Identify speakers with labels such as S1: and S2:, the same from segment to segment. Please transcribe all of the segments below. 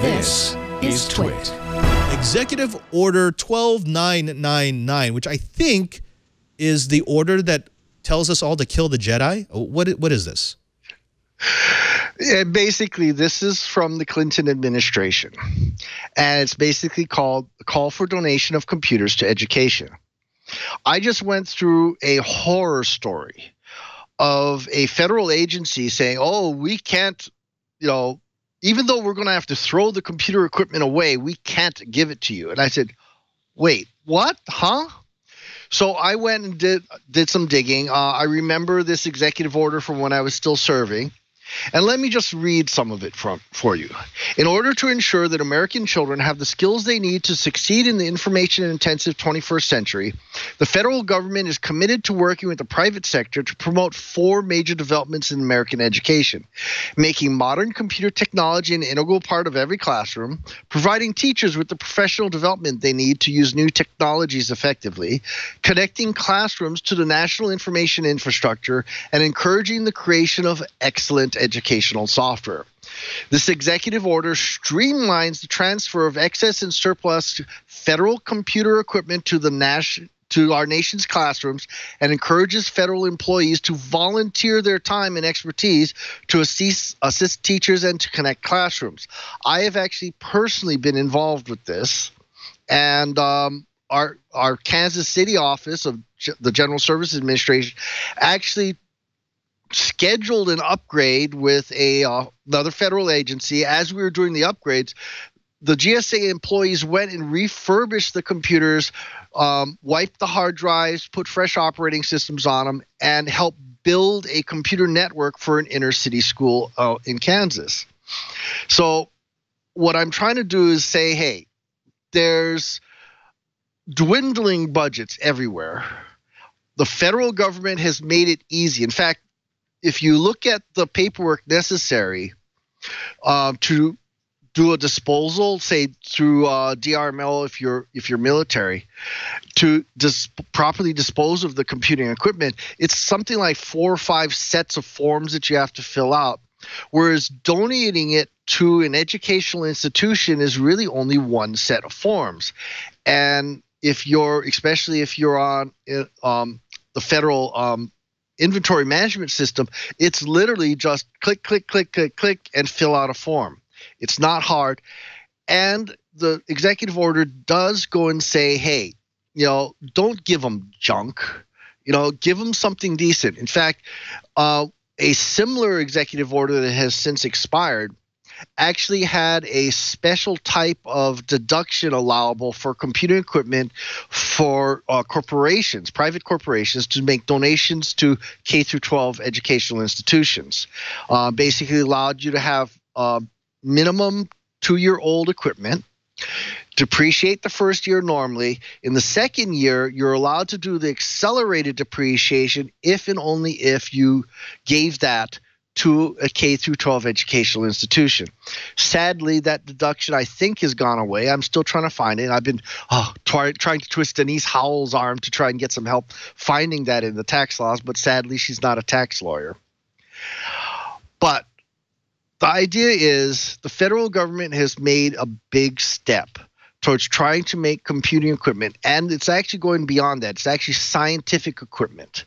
S1: This is TWiT.
S2: Executive Order 12999, which I think is the order that tells us all to kill the Jedi. What is this?
S3: Basically, this is from the Clinton administration, and it's basically called a call for donation of computers to education. I just went through a horror story of a federal agency saying, oh, we can't, even though we're going to have to throw the computer equipment away, we can't give it to you. And I said, wait, what? Huh? So I went and did some digging. I remember this executive order from when I was still serving. And let me just read some of it for you. In order to ensure that American children have the skills they need to succeed in the information-intensive 21st century, the federal government is committed to working with the private sector to promote 4 major developments in American education: making modern computer technology an integral part of every classroom, providing teachers with the professional development they need to use new technologies effectively, connecting classrooms to the national information infrastructure, and encouraging the creation of excellent educational software. This executive order streamlines the transfer of excess and surplus federal computer equipment to our nation's classrooms and encourages federal employees to volunteer their time and expertise to assist teachers and to connect classrooms. I have actually personally been involved with this, and our Kansas City office of the General Services Administration actually scheduled an upgrade with another federal agency. As we were doing the upgrades, the GSA employees went and refurbished the computers, wiped the hard drives, put fresh operating systems on them, and helped build a computer network for an inner city school in Kansas. So what I'm trying to do is say, hey, there's dwindling budgets everywhere. The federal government has made it easy. In fact, if you look at the paperwork necessary to do a disposal, say through DRML if you're military, to properly dispose of the computing equipment, it's something like 4 or 5 sets of forms that you have to fill out. Whereas donating it to an educational institution is really only 1 set of forms. And especially if you're on the federal inventory management system, it's literally just click, click, click, click, click, and fill out a form. It's not hard. And the executive order does go and say, hey, don't give them junk. Give them something decent. In fact, a similar executive order that has since expired actually had a special type of deduction allowable for computer equipment for corporations, private corporations, to make donations to K-12 educational institutions. Basically allowed you to have minimum 2-year-old equipment, depreciate the first year normally. In the second year, you're allowed to do the accelerated depreciation if and only if you gave that to a K-12 educational institution. Sadly, that deduction, I think, has gone away. I'm still trying to find it. I've been trying to twist Denise Howell's arm to try and get some help finding that in the tax laws, but sadly, she's not a tax lawyer. But the idea is the federal government has made a big step towards trying to make computing equipment, and it's actually going beyond that. It's actually scientific equipment.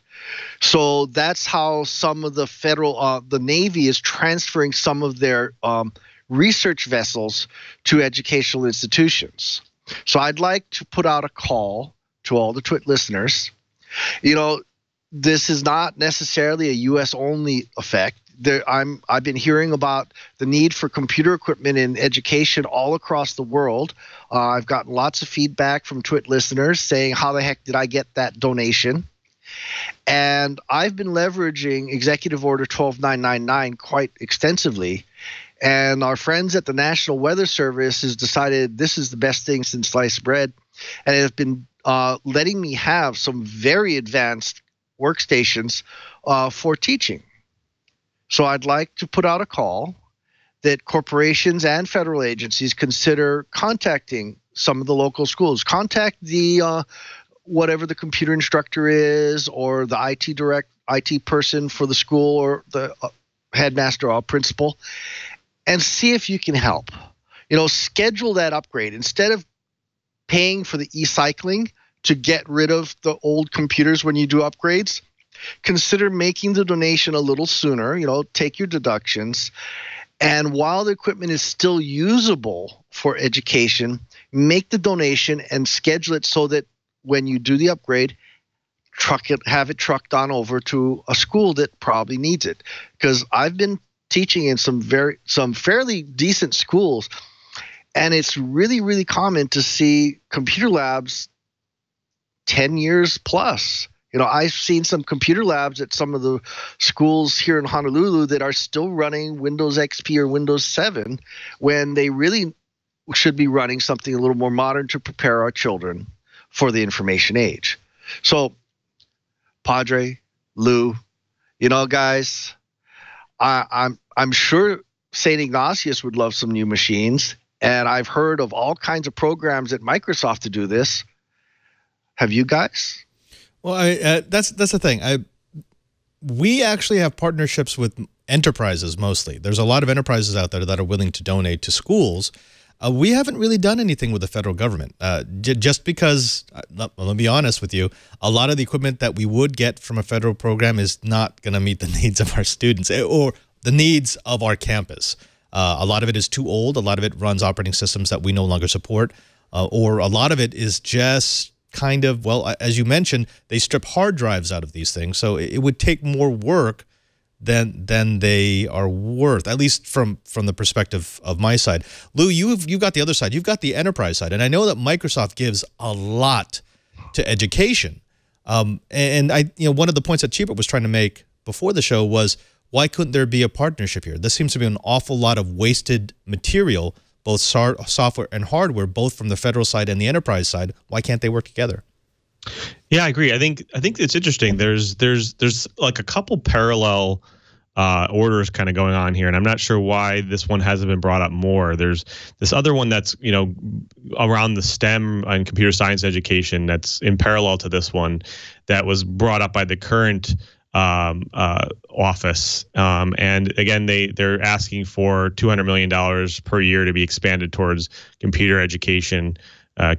S3: So that's how some of the federal, the Navy is transferring some of their research vessels to educational institutions. So I'd like to put out a call to all the TWiT listeners. This is not necessarily a U.S.-only effect. I've been hearing about the need for computer equipment in education all across the world. I've gotten lots of feedback from TWiT listeners saying, how the heck did I get that donation? And I've been leveraging Executive Order 12999 quite extensively. And our friends at the National Weather Service has decided this is the best thing since sliced bread, and has been letting me have some very advanced workstations for teaching. So I'd like to put out a call that corporations and federal agencies consider contacting some of the local schools. Contact the whatever the computer instructor is, or the IT person for the school, or the headmaster or principal, and see if you can help. schedule that upgrade. Instead of paying for the e-cycling to get rid of the old computers when you do upgrades, consider making the donation a little sooner. Take your deductions. And while the equipment is still usable for education, make the donation and schedule it so that when you do the upgrade, have it trucked on over to a school that probably needs it. Because I've been teaching in some fairly decent schools, and it's really, really common to see computer labs 10 years plus. I've seen some computer labs at some of the schools here in Honolulu that are still running Windows XP or Windows 7 when they really should be running something a little more modern to prepare our children for the information age. So, Padre, Lou, guys, I'm sure St. Ignatius would love some new machines, and I've heard of all kinds of programs at Microsoft to do this. Have you guys?
S2: Well, that's the thing. We actually have partnerships with enterprises mostly. There's a lot of enterprises out there that are willing to donate to schools. We haven't really done anything with the federal government, just because, let me be honest with you, a lot of the equipment that we would get from a federal program is not going to meet the needs of our students or the needs of our campus. A lot of it is too old. A lot of it runs operating systems that we no longer support, or a lot of it is just kind of, well, as you mentioned, they strip hard drives out of these things, so it would take more work than they are worth, at least from the perspective of my side. Lou, you've got the other side. You've got the enterprise side, and I know that Microsoft gives a lot to education. And one of the points that TWiT was trying to make before the show was, why couldn't there be a partnership here? This seems to be an awful lot of wasted material, both software and hardware, both from the federal side and the enterprise side. Why can't they work together?
S4: Yeah, I agree. I think it's interesting. There's like a couple parallel orders kind of going on here, and I'm not sure why this one hasn't been brought up more. There's this other one that's around the STEM and computer science education that's in parallel to this one that was brought up by the current office, and again they're asking for $200 million per year to be expanded towards computer education,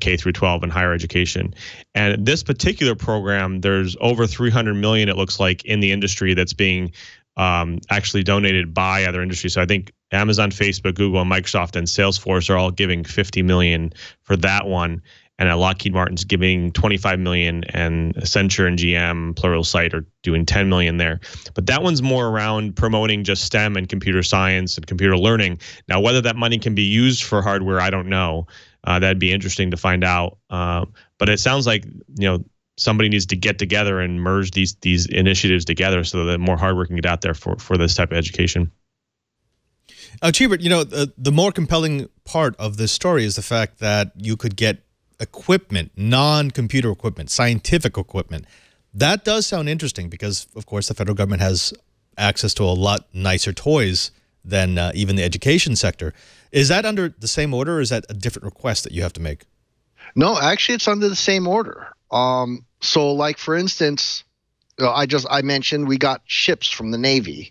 S4: K through 12 and higher education. And this particular program, there's over 300 million, it looks like, in the industry that's being actually donated by other industries. So I think Amazon, Facebook, Google, and Microsoft and Salesforce are all giving 50 million for that one. And Lockheed Martin's giving 25 million, and Accenture and GM, Pluralsight, are doing 10 million there. But that one's more around promoting just STEM and computer science and computer learning. Now, whether that money can be used for hardware, I don't know. That'd be interesting to find out. But it sounds like somebody needs to get together and merge these initiatives together so that more hardware can get out there for this type of education.
S2: TWiT, the more compelling part of this story is the fact that you could get equipment, non-computer equipment, scientific equipment. That does sound interesting because, of course, the federal government has access to a lot nicer toys than even the education sector. Is that under the same order, or is that a different request that you have to make?
S3: No, actually, it's under the same order. So, like, for instance, I mentioned we got ships from the Navy.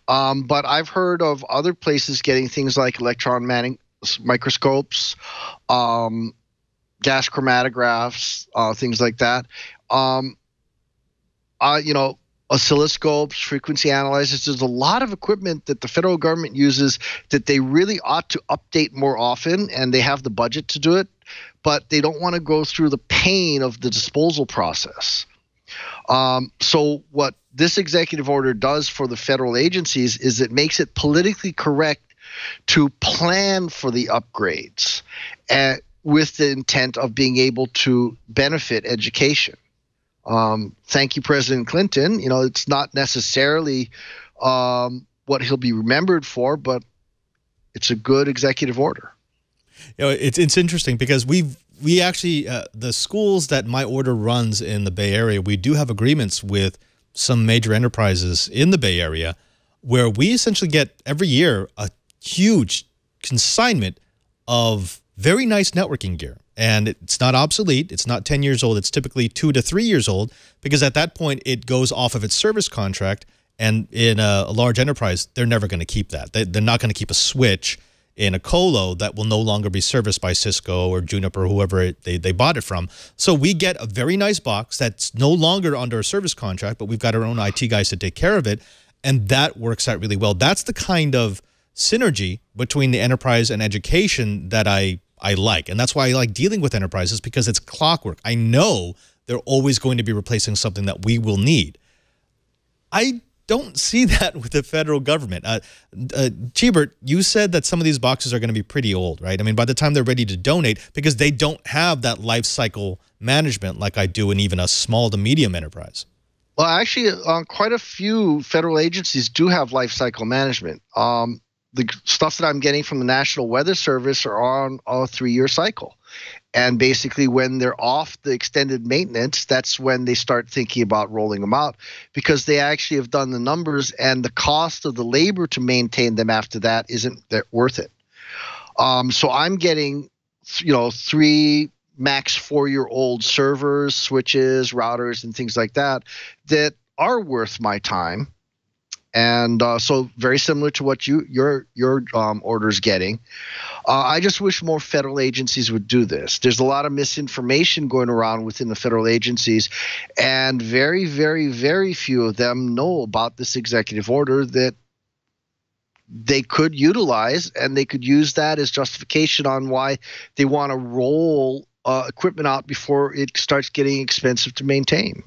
S3: But I've heard of other places getting things like electron microscopes, gas chromatographs, things like that. Oscilloscopes, frequency analyzers. There's a lot of equipment that the federal government uses that they really ought to update more often, and they have the budget to do it, but they don't want to go through the pain of the disposal process. So what this executive order does for the federal agencies is it makes it politically correct to plan for the upgrades with the intent of being able to benefit education. Thank you, President Clinton. It's not necessarily what he'll be remembered for, but it's a good executive order.
S2: It's interesting because we actually, the schools that my order runs in the Bay Area, we do have agreements with some major enterprises in the Bay Area where we essentially get every year a huge consignment of very nice networking gear. And it's not obsolete. It's not 10 years old. It's typically 2 to 3 years old because at that point it goes off of its service contract. And in a large enterprise, they're never going to keep that. They're not going to keep a switch in a colo that will no longer be serviced by Cisco or Juniper or whoever they bought it from. So we get a very nice box that's no longer under a service contract, but we've got our own IT guys to take care of it, and that works out really well. That's the kind of synergy between the enterprise and education that I like, and that's why I like dealing with enterprises, because it's clockwork. I know they're always going to be replacing something that we will need. I don't see that with the federal government. Chibert, you said that some of these boxes are going to be pretty old, right? I mean, by the time they're ready to donate, because they don't have that life cycle management like I do in even a small to medium enterprise.
S3: Well, actually, quite a few federal agencies do have life cycle management. The stuff that I'm getting from the National Weather Service are on a 3-year cycle. And basically, when they're off the extended maintenance, that's when they start thinking about rolling them out, because they actually have done the numbers, and the cost of the labor to maintain them after that isn't worth it. So I'm getting, 3 max 4-year-old servers, switches, routers, and things like that are worth my time. And so very similar to what your order's getting. I just wish more federal agencies would do this. There's a lot of misinformation going around within the federal agencies, and very, very, very few of them know about this executive order that they could utilize, and they could use that as justification on why they want to roll equipment out before it starts getting expensive to maintain.